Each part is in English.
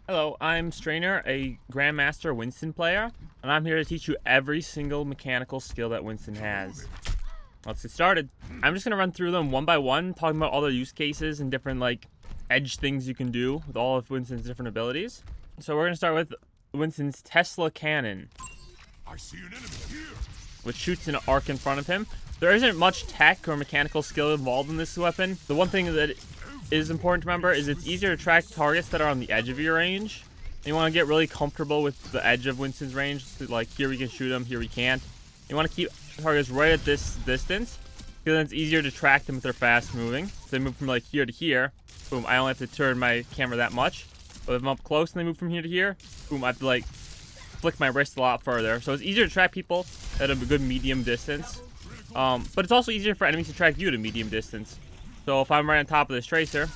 Hello, I'm Strainer, a Grandmaster Winston player, and I'm here to teach you every single mechanical skill that Winston has. Let's get started. I'm just going to run through them one by one, talking about all their use cases and different, edge things you can do with all of Winston's different abilities. So we're going to start with Winston's Tesla Cannon. I see an enemy here. Which shoots an arc in front of him. There isn't much tech or mechanical skill involved in this weapon. The one thing that is important to remember is it's easier to track targets that are on the edge of your range. You want to get really comfortable with the edge of Winston's range. So, like, here we can shoot them, here we can't. You want to keep targets right at this distance, because then it's easier to track them if they're fast moving. So they move from like here to here. Boom, I only have to turn my camera that much. But if I'm up close and they move from here to here, boom, I have to flick my wrist a lot further. So it's easier to track people at a good medium distance. But it's also easier for enemies to track you at a medium distance. So if I'm right on top of this tracer,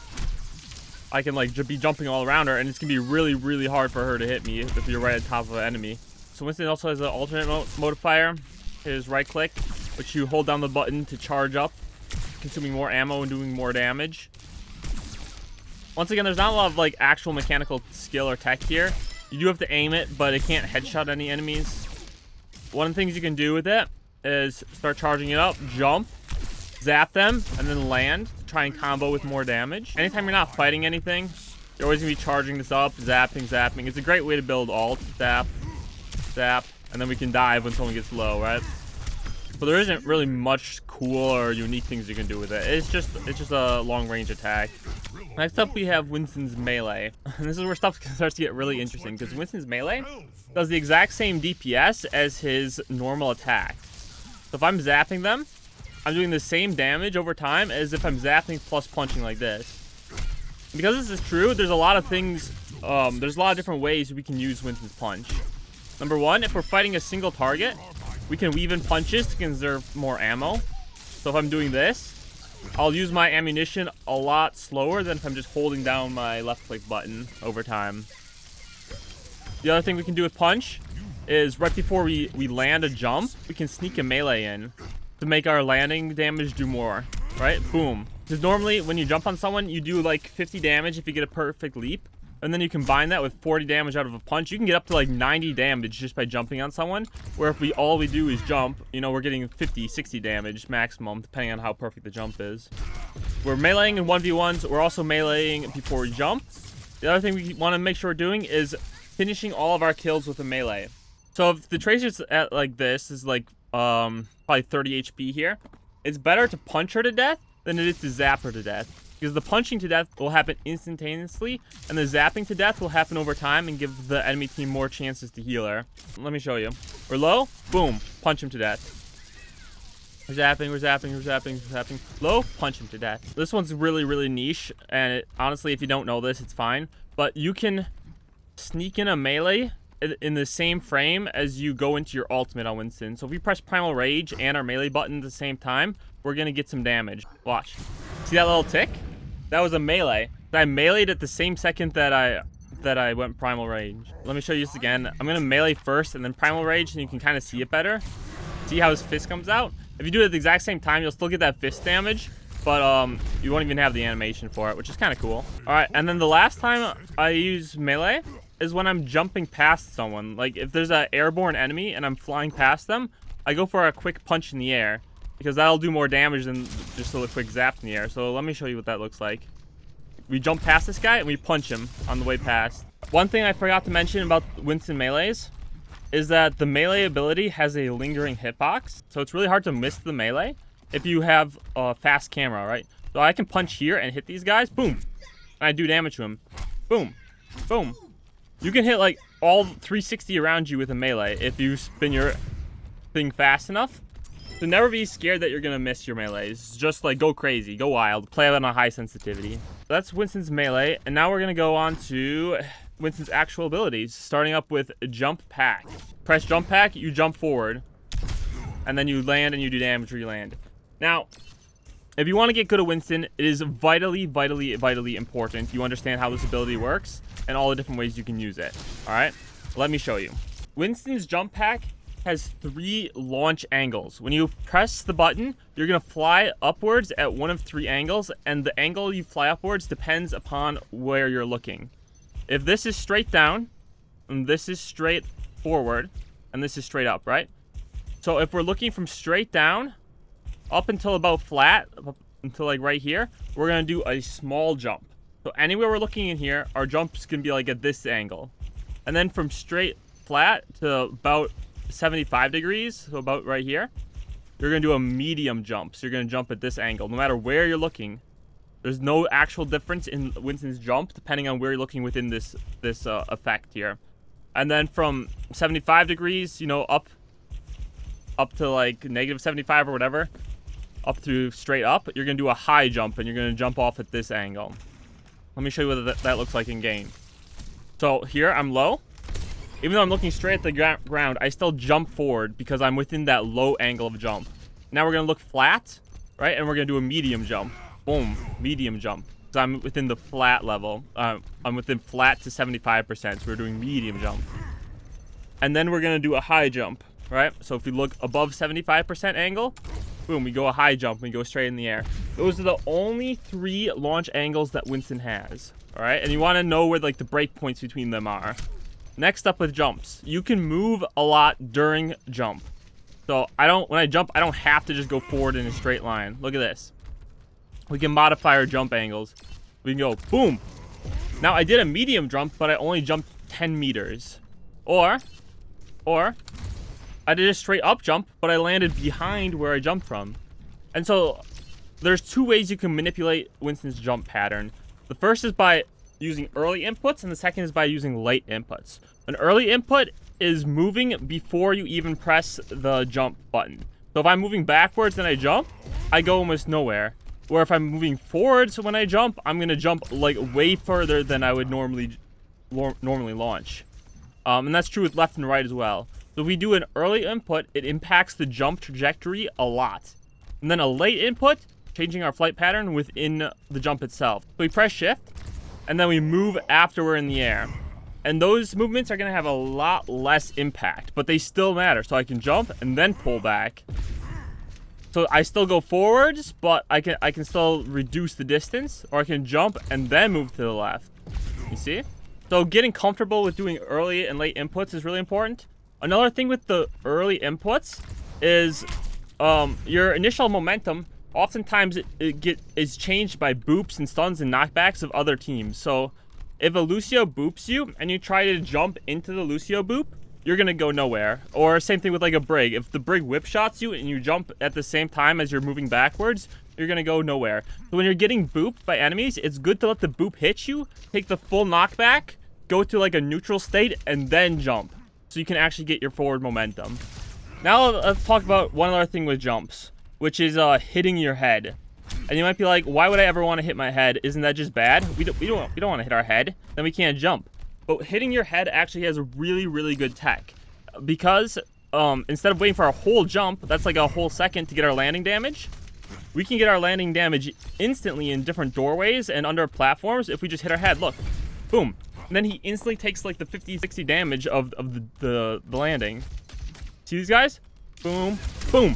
I can be jumping all around her, and it's gonna be really, really hard for her to hit me if you're right on top of an enemy. So Winston also has an alternate mode of fire. His right click, which you hold down the button to charge up, consuming more ammo and doing more damage. Once again, there's not a lot of actual mechanical skill or tech here. You do have to aim it, but it can't headshot any enemies. One of the things you can do with it is start charging it up, jump, zap them, and then land to try and combo with more damage. Anytime you're not fighting anything, you're always going to be charging this up, zapping. It's a great way to build ult, zap, and then we can dive when someone gets low, right? But there isn't really much cool or unique things you can do with it. It's just a long-range attack. Next up, we have Winston's melee. And this is where stuff starts to get really interesting, because Winston's melee does the exact same DPS as his normal attack. So if I'm zapping them, I'm doing the same damage over time as if I'm zapping plus punching like this. Because this is true, there's a lot of things, there's a lot of different ways we can use Winston's punch. Number one, if we're fighting a single target, we can weave in punches to conserve more ammo. So if I'm doing this, I'll use my ammunition a lot slower than if I'm just holding down my left click button over time. The other thing we can do with punch is right before we land a jump, we can sneak a melee in to make our landing damage do more, right? Boom. Because normally when you jump on someone, you do 50 damage if you get a perfect leap. And then you combine that with 40 damage out of a punch. You can get up to 90 damage just by jumping on someone. Where if all we do is jump, we're getting 50, 60 damage maximum, depending on how perfect the jump is. We're meleeing in 1v1s. We're also meleeing before we jump. The other thing we want to make sure we're doing is finishing all of our kills with a melee. So if the tracer's at this is probably 30 HP here, it's better to punch her to death than it is to zap her to death. Because the punching to death will happen instantaneously, and the zapping to death will happen over time and give the enemy team more chances to heal her. Let me show you. We're low, boom, punch him to death. We're zapping. Low, punch him to death. This one's really, really niche, and honestly, if you don't know this, it's fine. But you can sneak in a melee in the same frame as you go into your ultimate on Winston. So if we press Primal Rage and our melee button at the same time, we're going to get some damage. Watch. See that little tick? That was a melee. I meleeed at the same second that I went Primal Rage. Let me show you this again. I'm going to melee first and then Primal Rage, and you can kind of see it better. See how his fist comes out? If you do it at the exact same time, you'll still get that fist damage, but you won't even have the animation for it, which is kind of cool. Alright, and then the last time I use melee is when I'm jumping past someone. If there's an airborne enemy and I'm flying past them, I go for a quick punch in the air, because that'll do more damage than just a quick zap in the air. So let me show you what that looks like. We jump past this guy and we punch him on the way past. One thing I forgot to mention about Winston melees is that the melee ability has a lingering hitbox. So it's really hard to miss the melee if you have a fast camera, right? So I can punch here and hit these guys, boom, and I do damage to him. Boom, boom. You can hit all 360 around you with a melee if you spin your thing fast enough. So never be scared that you're going to miss your melees. Just go crazy, go wild, play on a high sensitivity. That's Winston's melee, and now we're going to go on to Winston's actual abilities, starting up with Jump Pack. Press Jump Pack, you jump forward, and then you land and you do damage where you land. Now, if you want to get good at Winston, it is vitally important you understand how this ability works and all the different ways you can use it. Alright, let me show you. Winston's Jump Pack has 3 launch angles. When you press the button, you're going to fly upwards at one of 3 angles, and the angle you fly upwards depends upon where you're looking. if this is straight down, and this is straight forward, and this is straight up, right? So if we're looking from straight down up until about flat, up until like right here, we're going to do a small jump. So anywhere we're looking in here, our jump's going to be like at this angle. And then from straight flat to about 75 degrees, so about right here, you're going to do a medium jump. So you're going to jump at this angle. No matter where you're looking, there's no actual difference in Winston's jump depending on where you're looking within this effect here. And then from 75 degrees, you know, up to like negative 75 or whatever, up through straight up, you're going to do a high jump, and you're going to jump off at this angle. Let me show you what that looks like in game. So here, I'm low. Even though I'm looking straight at the ground, I still jump forward because I'm within that low angle of jump. Now we're going to look flat, right? And we're going to do a medium jump. Boom, medium jump. So I'm within the flat level. I'm within flat to 75%, so we're doing medium jump. And then we're going to do a high jump, right? So if we look above 75% angle, boom, we go a high jump, we go straight in the air. Those are the only 3 launch angles that Winston has, all right? And you want to know where like the break points between them are. Next up with jumps, you can move a lot during jump. So when I jump, I don't have to just go forward in a straight line. Look at this. We can modify our jump angles. We can go boom. Now I did a medium jump, but I only jumped 10 meters. Or I did a straight up jump, but I landed behind where I jumped from. And so there's 2 ways you can manipulate Winston's jump pattern. The first is by using early inputs, and the second is by using late inputs. An early input is moving before you even press the jump button. So if I'm moving backwards and I jump, I go almost nowhere. Or if I'm moving forwards when I jump, I'm going to jump like way further than I would normally launch. And that's true with left and right as well. So if we do an early input, it impacts the jump trajectory a lot. And then a late input, changing our flight pattern within the jump itself. So we press shift, and then we move after we're in the air. And those movements are going to have a lot less impact, but they still matter. So I can jump and then pull back. So I still go forwards, but I can still reduce the distance, or I can jump and then move to the left. You see? So getting comfortable with doing early and late inputs is really important. Another thing with the early inputs is your initial momentum, oftentimes it is changed by boops and stuns and knockbacks of other teams. So if a Lucio boops you and you try to jump into the Lucio boop, you're going to go nowhere. Or same thing with like a Brig. If the Brig whip shots you and you jump at the same time as you're moving backwards, you're going to go nowhere. So when you're getting booped by enemies, it's good to let the boop hit you, take the full knockback, go to like a neutral state, and then jump. So you can actually get your forward momentum. Now let's talk about one other thing with jumps, which is hitting your head. And you might be like, why would I ever want to hit my head? Isn't that just bad? We don't want to hit our head. Then we can't jump. But hitting your head actually has a really, really good tech. Because instead of waiting for a whole jump, that's like a whole second to get our landing damage, we can get our landing damage instantly in different doorways and under platforms if we just hit our head. Look, boom. And then he instantly takes like the 50-60 damage of the landing. See these guys? Boom, boom.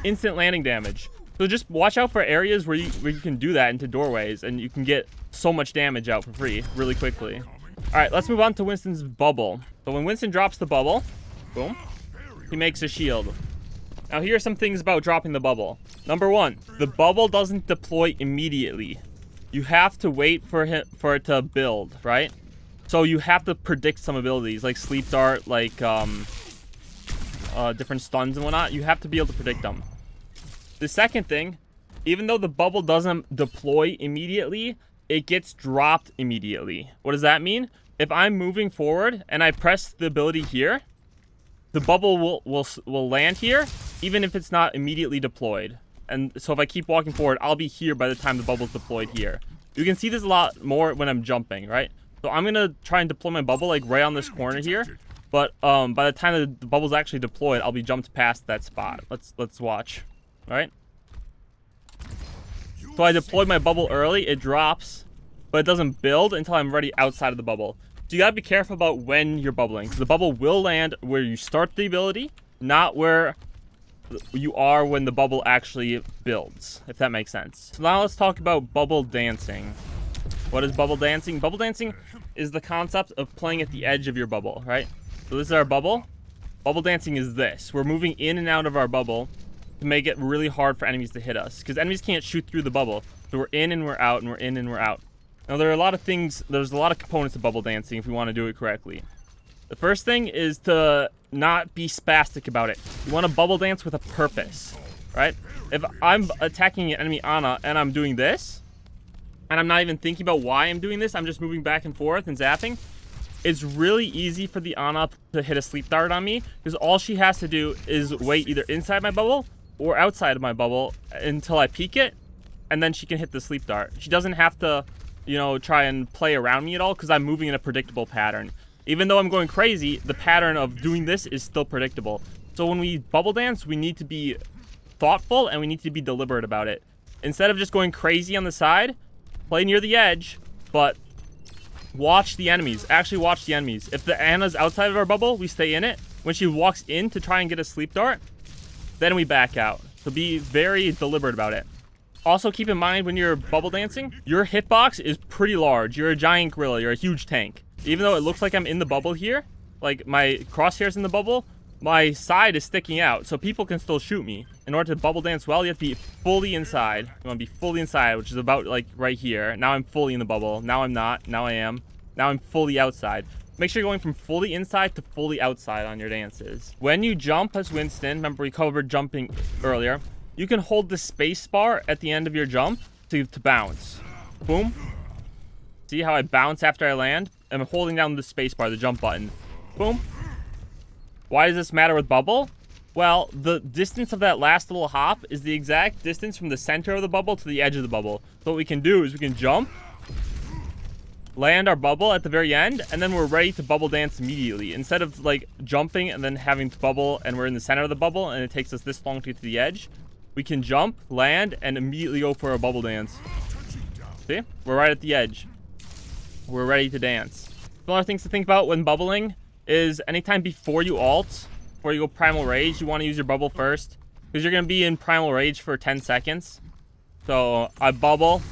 Instant landing damage. So just watch out for areas where you can do that into doorways, and you can get so much damage out for free really quickly. All right, let's move on to Winston's bubble. So when Winston drops the bubble, boom, he makes a shield. Now here are some things about dropping the bubble. Number 1, the bubble doesn't deploy immediately. You have to wait for it to build, right? So you have to predict some abilities like sleep dart, like different stuns and whatnot. You have to be able to predict them. The second thing, even though the bubble doesn't deploy immediately, it gets dropped immediately. What does that mean? If I'm moving forward and I press the ability here, the bubble will land here, even if it's not immediately deployed. And so if I keep walking forward, I'll be here by the time the bubble's deployed here. You can see this a lot more when I'm jumping, right? So I'm gonna try and deploy my bubble like right on this corner here. But by the time the bubble's actually deployed, I'll be jumped past that spot. Let's watch. All right. So I deployed my bubble early. It drops, but it doesn't build until I'm already outside of the bubble. So you gotta be careful about when you're bubbling. So the bubble will land where you start the ability, not where you are when the bubble actually builds, if that makes sense. So now let's talk about bubble dancing. What is bubble dancing? Bubble dancing is the concept of playing at the edge of your bubble, right? So this is our bubble. Bubble dancing is this. We're moving in and out of our bubble to make it really hard for enemies to hit us, because enemies can't shoot through the bubble. So we're in and we're out, and we're in and we're out. Now, there are a lot of things, there's a lot of components of bubble dancing if we want to do it correctly. The first thing is to not be spastic about it. You want to bubble dance with a purpose, right? If I'm attacking an enemy Ana and I'm doing this, and I'm not even thinking about why I'm doing this, I'm just moving back and forth and zapping, it's really easy for the Ana to hit a sleep dart on me, because all she has to do is wait either inside my bubble or outside of my bubble until I peek it, and then she can hit the sleep dart. She doesn't have to, you know, try and play around me at all, because I'm moving in a predictable pattern. Even though I'm going crazy, the pattern of doing this is still predictable. So when we bubble dance, we need to be thoughtful and we need to be deliberate about it. Instead of just going crazy on the side, play near the edge, but watch the enemies. Actually watch the enemies. If the Ana's outside of our bubble, we stay in it. When she walks in to try and get a sleep dart, then we back out. So be very deliberate about it. Also keep in mind when you're bubble dancing, your hitbox is pretty large. You're a giant gorilla. You're a huge tank. Even though it looks like I'm in the bubble here, like my crosshair's in the bubble, my side is sticking out, so people can still shoot me. In order to bubble dance well, you have to be fully inside. You want to be fully inside, which is about like right here. Now I'm fully in the bubble. Now I'm not. Now I am. Now I'm fully outside. Make sure you're going from fully inside to fully outside on your dances. When you jump as Winston, remember we covered jumping earlier, you can hold the space bar at the end of your jump to bounce. Boom. See how I bounce after I land? I'm holding down the space bar, the jump button. Boom. Why does this matter with bubble? Well, the distance of that last little hop is the exact distance from the center of the bubble to the edge of the bubble. So what we can do is we can jump, land our bubble at the very end, and then we're ready to bubble dance immediately. Instead of like jumping and then having to bubble and we're in the center of the bubble and it takes us this long to get to the edge, we can jump, land, and immediately go for a bubble dance. See? We're right at the edge. We're ready to dance. Some other things to think about when bubbling is anytime before you ult, before you go primal rage, you want to use your bubble first, because you're going to be in primal rage for 10 seconds. So I bubble,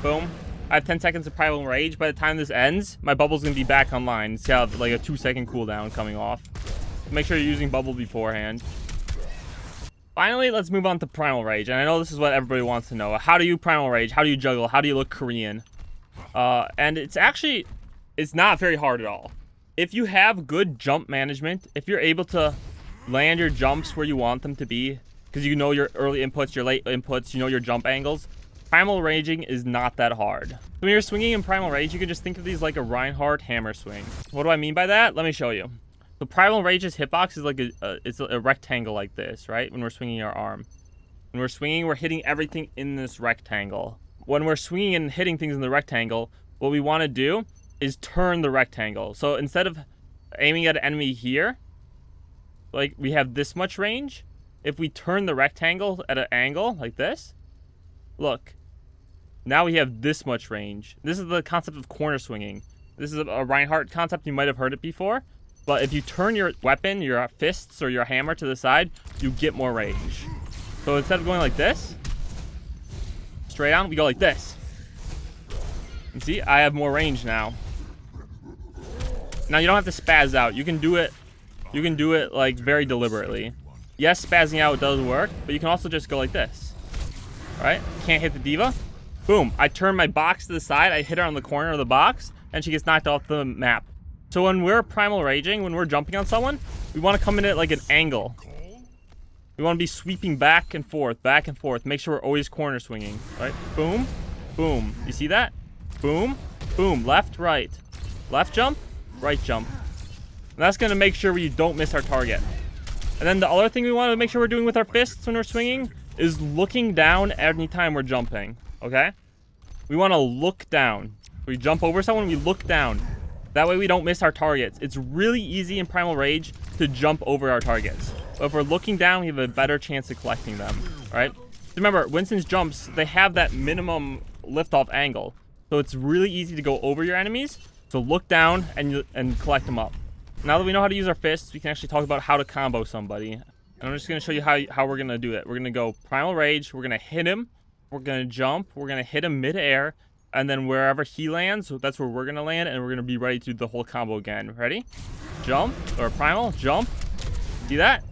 boom. I have 10 seconds of primal rage. By the time this ends, my bubble's going to be back online. So you have like a 2-second cooldown coming off. Make sure you're using bubble beforehand. Finally, let's move on to primal rage. And I know this is what everybody wants to know. How do you primal rage? How do you juggle? How do you look Korean? And it's not very hard at all. If you have good jump management, if you're able to land your jumps where you want them to be, because you know your early inputs, your late inputs, you know your jump angles, primal raging is not that hard. When you're swinging in primal rage, you can just think of these like a Reinhardt hammer swing. What do I mean by that? Let me show you. The primal rage's hitbox is like it's a rectangle like this, right? When we're swinging our arm. When we're swinging, we're hitting everything in this rectangle. When we're swinging and hitting things in the rectangle, what we want to do is turn the rectangle. So instead of aiming at an enemy here, like we have this much range, if we turn the rectangle at an angle like this, look, now we have this much range. This is the concept of corner swinging. This is a Reinhardt concept. You might have heard it before, but if you turn your weapon, your fists or your hammer to the side, you get more range. So instead of going like this, straight on, we go like this. And see, I have more range now. Now you don't have to spaz out. You can do it like very deliberately. Yes, spazzing out does work, but you can also just go like this. Right? Can't hit the diva. Boom. I turn my box to the side, I hit her on the corner of the box, and she gets knocked off the map. So when we're primal raging, when we're jumping on someone, we want to come in at like an angle. We want to be sweeping back and forth, make sure we're always corner swinging. Right? Boom. Boom. You see that? Boom. Boom. Left, right. Left jump, right jump. And that's going to make sure we don't miss our target. And then the other thing we want to make sure we're doing with our fists when we're swinging is looking down anytime we're jumping. Okay? We want to look down. We jump over someone, we look down. That way we don't miss our targets. It's really easy in Primal Rage to jump over our targets. But if we're looking down, we have a better chance of collecting them. Alright? Remember, Winston's jumps, they have that minimum liftoff angle. So it's really easy to go over your enemies. So look down and collect them up. Now that we know how to use our fists, we can actually talk about how to combo somebody. And I'm just going to show you how we're going to do it. We're going to go Primal Rage. We're going to hit him. We're going to jump. We're going to hit him mid-air. And then wherever he lands, that's where we're going to land. And we're going to be ready to do the whole combo again. Ready? Jump. Or primal. Jump. See that?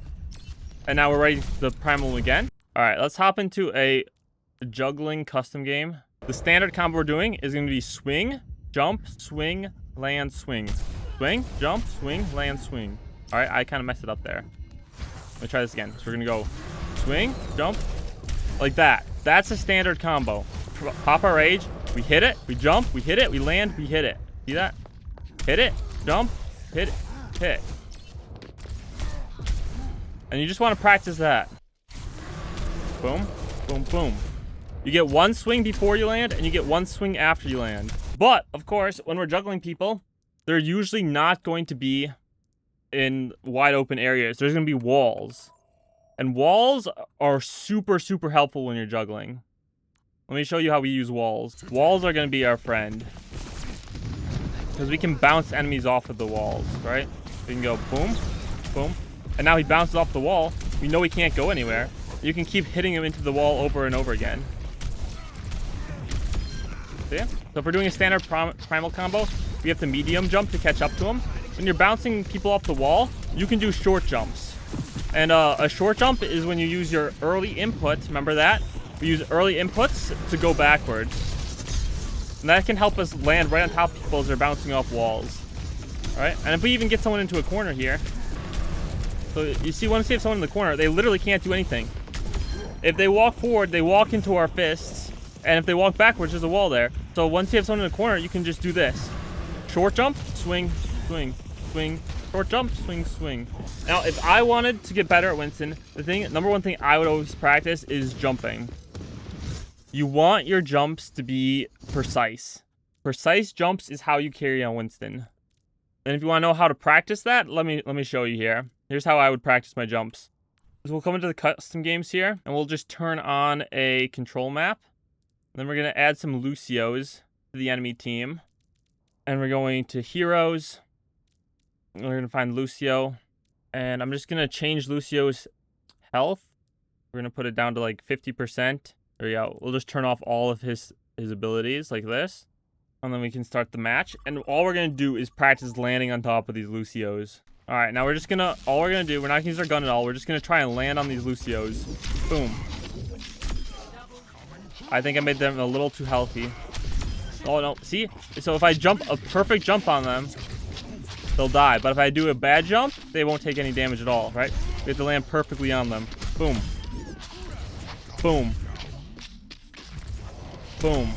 And now we're ready to the primal again. All right, let's hop into a juggling custom game. The standard combo we're doing is going to be swing, jump, swing, land, swing. Swing, jump, swing, land, swing. All right, I kind of messed it up there. Let me try this again. So we're going to go swing, jump, like that. That's a standard combo. Pop our rage. We hit it. We jump. We hit it. We land. We hit it. See that? Hit it. Jump. Hit it. Hit. And you just want to practice that. Boom. Boom, boom. You get one swing before you land, and you get one swing after you land. But, of course, when we're juggling people, they're usually not going to be in wide open areas. There's going to be walls. And walls are super, super helpful when you're juggling. Let me show you how we use walls. Walls are going to be our friend. Because we can bounce enemies off of the walls, right? We can go boom, boom. And now he bounces off the wall. We know he can't go anywhere. You can keep hitting him into the wall over and over again. See? So if we're doing a standard primal combo, we have to medium jump to catch up to him. When you're bouncing people off the wall, you can do short jumps. And a short jump is when you use your early input. Remember that? We use early inputs to go backwards. And that can help us land right on top of people as they're bouncing off walls. Alright? And if we even get someone into a corner here. So you see, once you have someone in the corner, they literally can't do anything. If they walk forward, they walk into our fists. And if they walk backwards, there's a wall there. So once you have someone in the corner, you can just do this. Short jump, swing, swing, swing. Short jump, swing, swing. Now, if I wanted to get better at Winston, number one thing I would always practice is jumping. You want your jumps to be precise. Precise jumps is how you carry on Winston. And if you want to know how to practice that, let me show you here. Here's how I would practice my jumps. So we'll come into the custom games here, and we'll just turn on a control map. And then we're going to add some Lucios to the enemy team. And we're going to heroes. We're going to find Lucio. And I'm just going to change Lucio's health. We're going to put it down to like 50%. There we go. We'll just turn off all of his abilities like this. And then we can start the match. And all we're going to do is practice landing on top of these Lucios. All right, now we're just going to, all we're going to do, we're not going to use our gun at all. We're just going to try and land on these Lucios. Boom. I think I made them a little too healthy. Oh, no. See? So if I jump a perfect jump on them, they'll die. But if I do a bad jump, they won't take any damage at all, right? We have to land perfectly on them. Boom. Boom. Boom.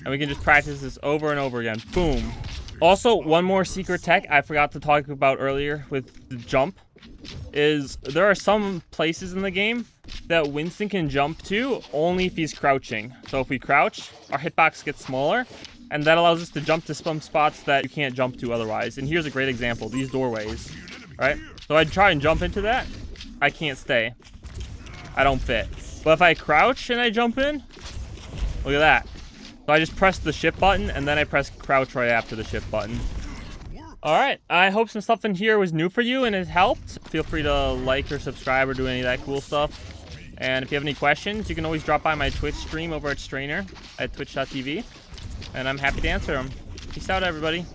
And we can just practice this over and over again. Boom. Also, one more secret tech I forgot to talk about earlier with the jump is there are some places in the game that Winston can jump to only if he's crouching. So if we crouch, our hitbox gets smaller, and that allows us to jump to some spots that you can't jump to otherwise. And here's a great example, these doorways, right? So I'd try and jump into that. I can't stay. I don't fit. But if I crouch and I jump in, look at that. So I just press the shift button, and then I press crouch right after the shift button. Alright, I hope some stuff in here was new for you and it helped. Feel free to like or subscribe or do any of that cool stuff. And if you have any questions, you can always drop by my Twitch stream over at Strainer at twitch.tv. And I'm happy to answer them. Peace out, everybody.